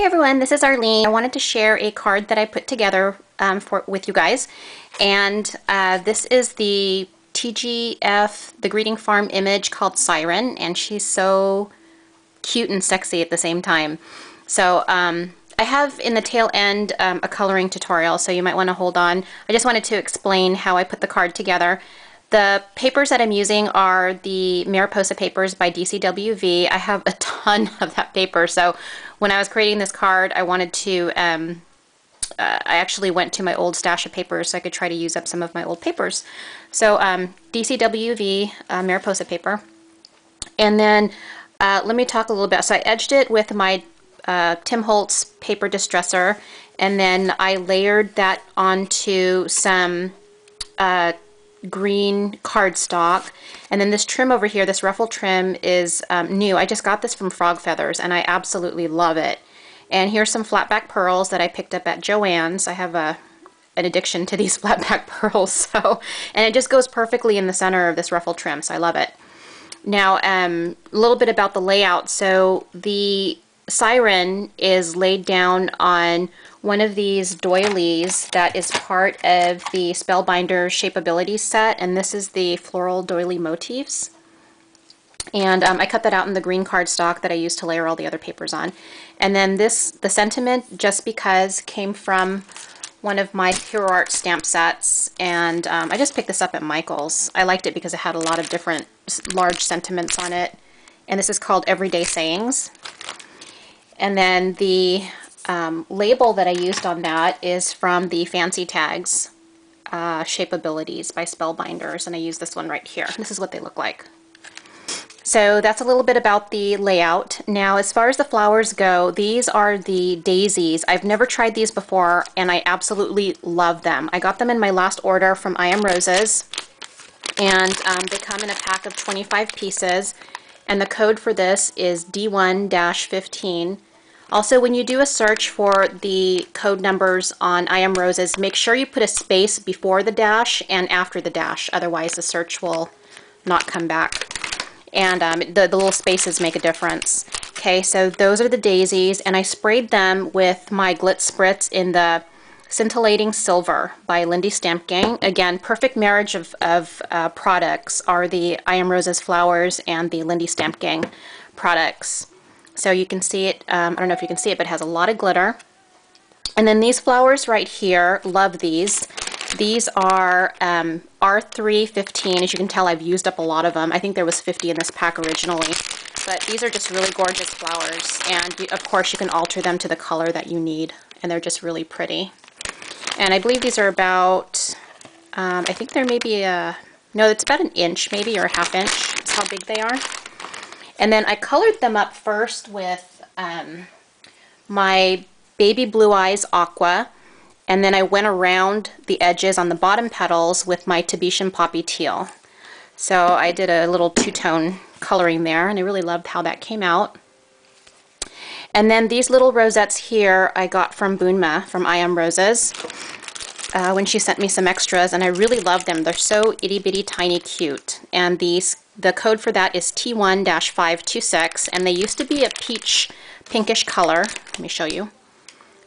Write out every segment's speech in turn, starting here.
everyone, this is Arlene. I wanted to share a card that I put together with you guys, and this is the TGF, the Greeting Farm image called Syren, and she's so cute and sexy at the same time. So I have in the tail end a coloring tutorial, so you might want to hold on. I just wanted to explain how I put the card together. The papers that I'm using are the Mariposa papers by DCWV. I have a ton of that paper, so when I was creating this card, I wanted to, I actually went to my old stash of papers so I could try to use up some of my old papers. So DCWV Mariposa paper. And then let me talk a little bit. So I edged it with my Tim Holtz paper distresser, and then I layered that onto some green cardstock. And then this trim over here, this ruffle trim, is new. I just got this from Frog Feathers and I absolutely love it. And here's some flatback pearls that I picked up at Joann's. I have an addiction to these flatback pearls, so, and it just goes perfectly in the center of this ruffle trim, so I love it. Now a little bit about the layout. So the Syren is laid down on one of these doilies that is part of the Spellbinder Shapeability set, and this is the floral doily motifs. And I cut that out in the green cardstock that I used to layer all the other papers on. And then this, the sentiment, Just Because, came from one of my Hero Art stamp sets, and I just picked this up at Michael's. I liked it because it had a lot of different large sentiments on it. And this is called Everyday Sayings. And then the label that I used on that is from the Fancy Tags Shapeabilities by Spellbinders, and I use this one right here. This is what they look like. So that's a little bit about the layout. Now, as far as the flowers go, these are the daisies. I've never tried these before, and I absolutely love them. I got them in my last order from I Am Roses, and they come in a pack of 25 pieces, and the code for this is D1-15. Also, when you do a search for the code numbers on I Am Roses, make sure you put a space before the dash and after the dash, otherwise the search will not come back. And the little spaces make a difference. Okay, so those are the daisies, and I sprayed them with my Glitz Spritz in the Scintillating Silver by Lindy Stamp Gang. Again, perfect marriage of products are the I Am Roses flowers and the Lindy Stamp Gang products. So you can see it, I don't know if you can see it, but it has a lot of glitter. And then these flowers right here, love these. These are R315. As you can tell, I've used up a lot of them. I think there was 50 in this pack originally. But these are just really gorgeous flowers. And of course, you can alter them to the color that you need. And they're just really pretty. And I believe these are about, I think they're maybe no, it's about an inch maybe, or a ½ inch. That's how big they are. And then I colored them up first with my Baby Blue Eyes Aqua, and then I went around the edges on the bottom petals with my Tahitian Poppy Teal. So I did a little two-tone coloring there, and I really loved how that came out. And then these little rosettes here I got from Boonma, from I Am Roses, when she sent me some extras, and I really love them. They're so itty-bitty tiny cute. And the code for that is T1-526, and they used to be a peach pinkish color. Let me show you.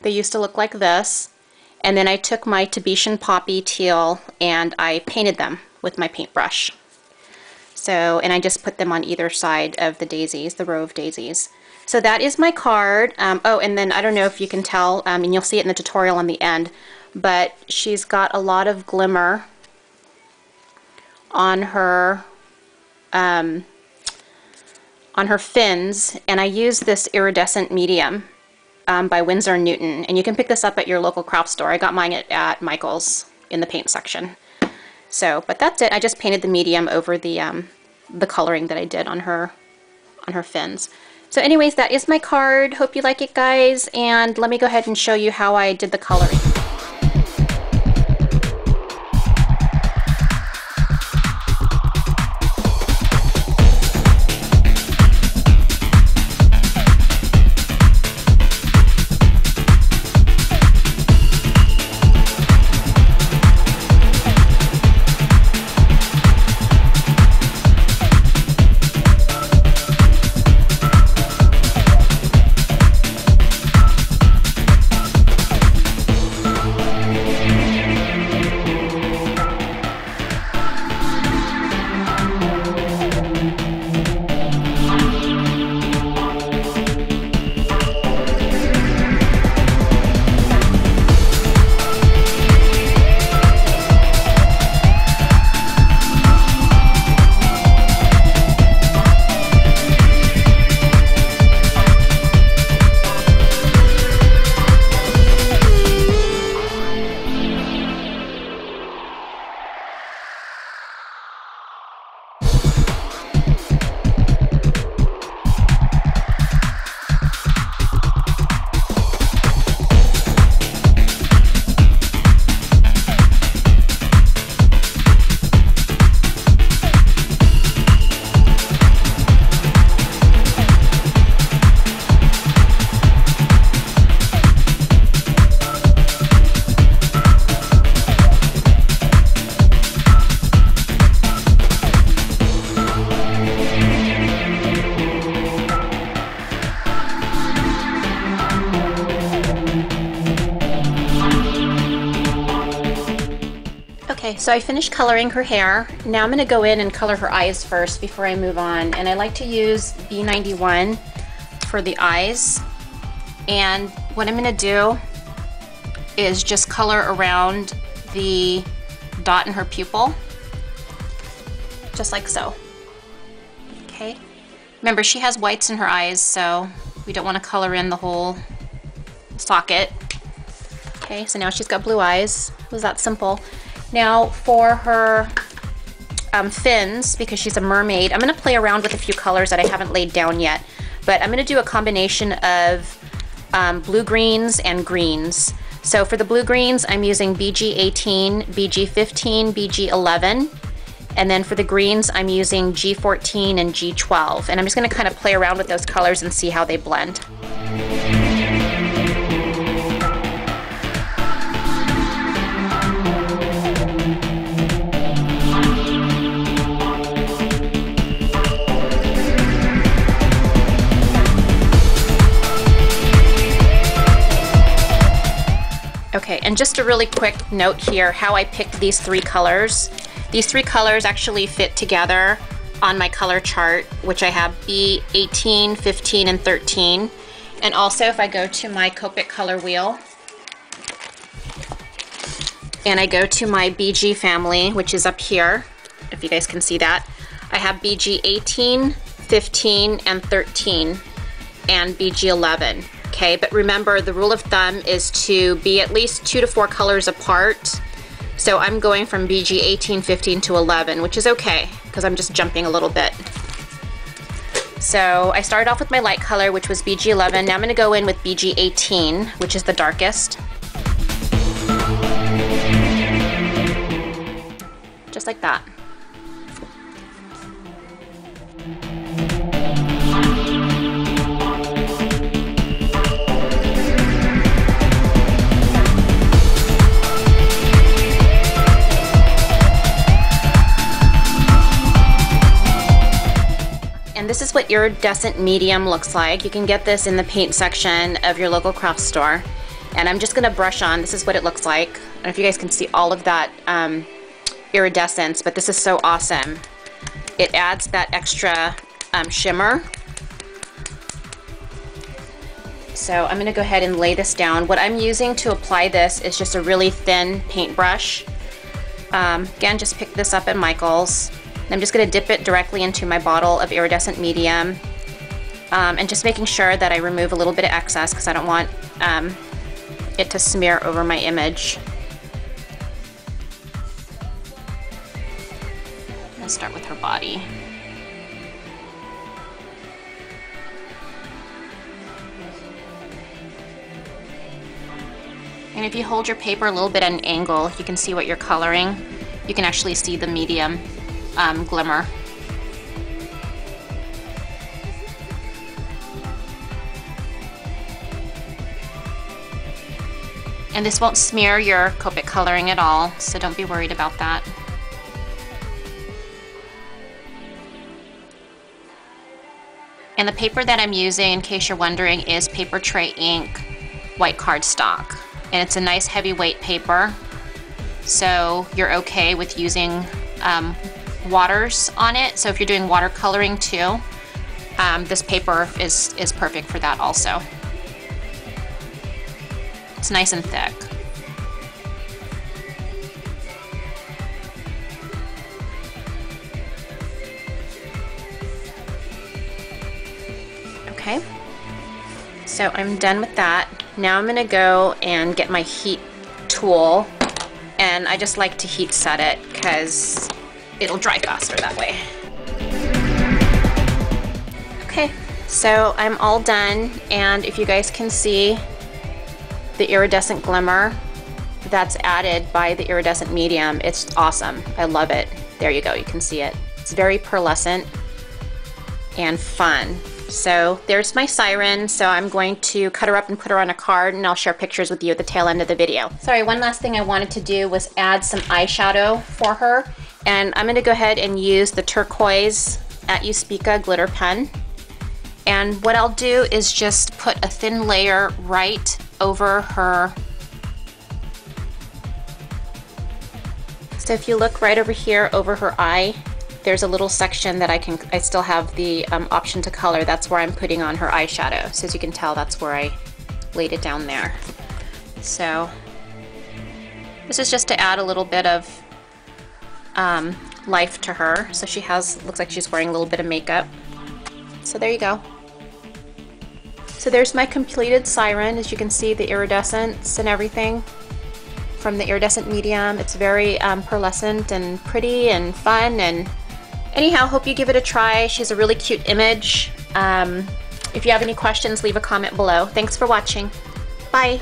They used to look like this, and then I took my Tahitian Poppy Teal and I painted them with my paintbrush. So, and I just put them on either side of the daisies, the row of daisies. So that is my card. Oh, and then I don't know if you can tell, and you'll see it in the tutorial on the end, but she's got a lot of glimmer on her fins, and I use this iridescent medium by Winsor & Newton, and you can pick this up at your local craft store. I got mine at Michael's in the paint section. So, but that's it. I just painted the medium over the coloring that I did on her fins. So anyways, that is my card. Hope you like it, guys, and let me go ahead and show you how I did the coloring. So I finished coloring her hair. Now I'm going to go in and color her eyes first before I move on. And I like to use B91 for the eyes. And what I'm going to do is just color around the dot in her pupil, just like so. Okay. Remember, she has whites in her eyes, so we don't want to color in the whole socket. Okay, so now she's got blue eyes. It was that simple. Now for her fins, because she's a mermaid, I'm going to play around with a few colors that I haven't laid down yet. But I'm going to do a combination of blue greens and greens. So for the blue greens, I'm using BG18, BG15, BG11. And then for the greens, I'm using G14 and G12. And I'm just going to kind of play around with those colors and see how they blend. Okay, and just a really quick note here, how I picked these three colors. These three colors actually fit together on my color chart, which I have B18, 15, and 13. And also if I go to my Copic color wheel, and I go to my BG family, which is up here, if you guys can see that, I have BG 18, 15, and 13, and BG 11. Okay, but remember the rule of thumb is to be at least 2 to 4 colors apart. So I'm going from BG 18, 15 to 11, which is okay because I'm just jumping a little bit. So I started off with my light color, which was BG 11. Now I'm going to go in with BG 18, which is the darkest. Just like that. And this is what iridescent medium looks like. You can get this in the paint section of your local craft store. And I'm just gonna brush on, this is what it looks like. I don't know if you guys can see all of that iridescence, but this is so awesome. It adds that extra shimmer. So I'm gonna go ahead and lay this down. What I'm using to apply this is just a really thin paintbrush. Again, just pick this up at Michael's. I'm just going to dip it directly into my bottle of iridescent medium, and just making sure that I remove a little bit of excess because I don't want it to smear over my image. Let's start with her body. And if you hold your paper a little bit at an angle, you can see what you're coloring. You can actually see the medium glimmer. And this won't smear your Copic coloring at all, so don't be worried about that. And the paper that I'm using, in case you're wondering, is Paper Tray Ink white cardstock. And it's a nice heavyweight paper, so you're okay with using waters on it. So if you're doing watercoloring too, this paper is perfect for that also. It's nice and thick. Okay, so I'm done with that. Now I'm gonna go and get my heat tool, and I just like to heat set it because it'll dry faster that way. Okay, so I'm all done, and if you guys can see the iridescent glimmer that's added by the iridescent medium, it's awesome. I love it. There you go, you can see it. It's very pearlescent and fun. So there's my siren. So I'm going to cut her up and put her on a card, and I'll share pictures with you at the tail end of the video. Sorry, one last thing I wanted to do was add some eyeshadow for her. And I'm gonna go ahead and use the turquoise at Uspica glitter pen. And what I'll do is just put a thin layer right over her So if you look right over here over her eye, there's a little section that I still have the option to color. That's where I'm putting on her eyeshadow. So as you can tell, that's where I laid it down there. So this is just to add a little bit of life to her. So she looks like she's wearing a little bit of makeup. So there you go. So there's my completed Syren. As you can see, the iridescence and everything from the iridescent medium. It's very pearlescent and pretty and fun. And anyhow, hope you give it a try. She's a really cute image. If you have any questions, leave a comment below. Thanks for watching. Bye.